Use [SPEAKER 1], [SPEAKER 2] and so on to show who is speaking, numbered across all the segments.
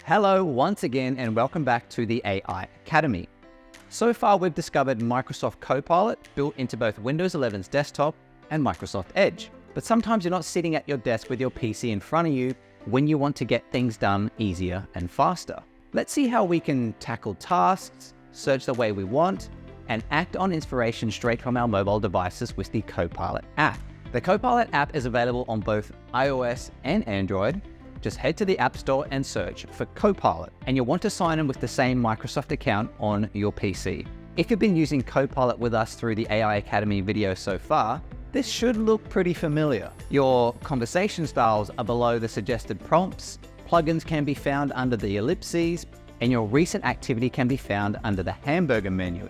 [SPEAKER 1] Hello once again and welcome back to the AI Academy. So far we've discovered Microsoft Copilot built into both Windows 11's desktop and Microsoft Edge. But sometimes you're not sitting at your desk with your PC in front of you when you want to get things done easier and faster. Let's see how we can tackle tasks, search the way we want, and act on inspiration straight from our mobile devices with the Copilot app. The Copilot app is available on both iOS and Android. Just head to the App Store and search for Copilot, and you'll want to sign in with the same Microsoft account on your PC. If you've been using Copilot with us through the AI Academy video so far, this should look pretty familiar. Your conversation styles are below the suggested prompts, plugins can be found under the ellipses, and your recent activity can be found under the hamburger menu.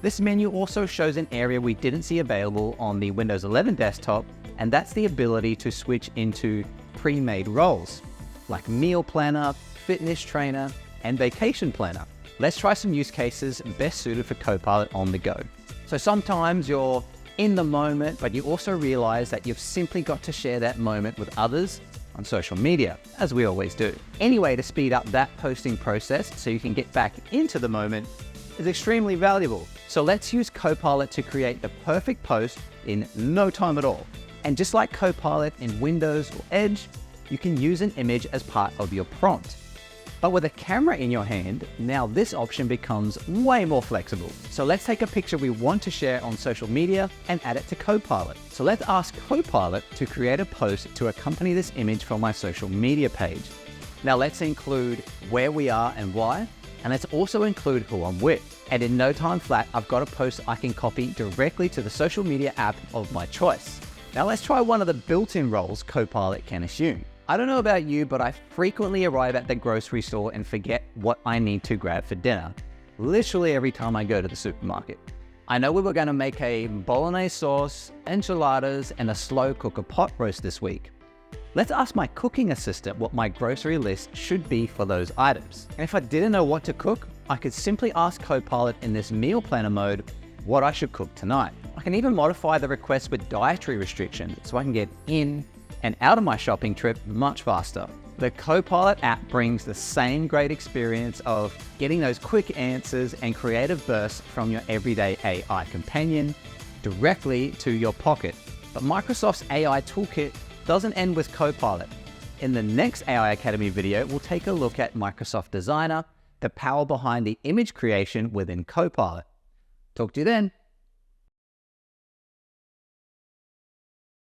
[SPEAKER 1] This menu also shows an area we didn't see available on the Windows 11 desktop, and that's the ability to switch into pre-made roles like meal planner, fitness trainer, and vacation planner. Let's try some use cases best suited for Copilot on the go. So sometimes you're in the moment, but you also realize that you've simply got to share that moment with others on social media, as we always do. Any way to speed up that posting process so you can get back into the moment is extremely valuable. So let's use Copilot to create the perfect post in no time at all. And just like Copilot in Windows or Edge, you can use an image as part of your prompt. But with a camera in your hand, now this option becomes way more flexible. So let's take a picture we want to share on social media and add it to Copilot. So let's ask Copilot to create a post to accompany this image for my social media page. Now let's include where we are and why, and let's also include who I'm with. And in no time flat, I've got a post I can copy directly to the social media app of my choice. Now let's try one of the built-in roles Copilot can assume. I don't know about you, but I frequently arrive at the grocery store and forget what I need to grab for dinner, literally every time I go to the supermarket. I know we were going to make a bolognese sauce, enchiladas, and a slow cooker pot roast this week. Let's ask my cooking assistant what my grocery list should be for those items. And if I didn't know what to cook, I could simply ask Copilot in this meal planner mode what I should cook tonight. I can even modify the request with dietary restrictions so I can get in and out of my shopping trip much faster. The Copilot app brings the same great experience of getting those quick answers and creative bursts from your everyday AI companion directly to your pocket. But Microsoft's AI toolkit doesn't end with Copilot. In the next AI Academy video, we'll take a look at Microsoft Designer, the power behind the image creation within Copilot. Talk to you then.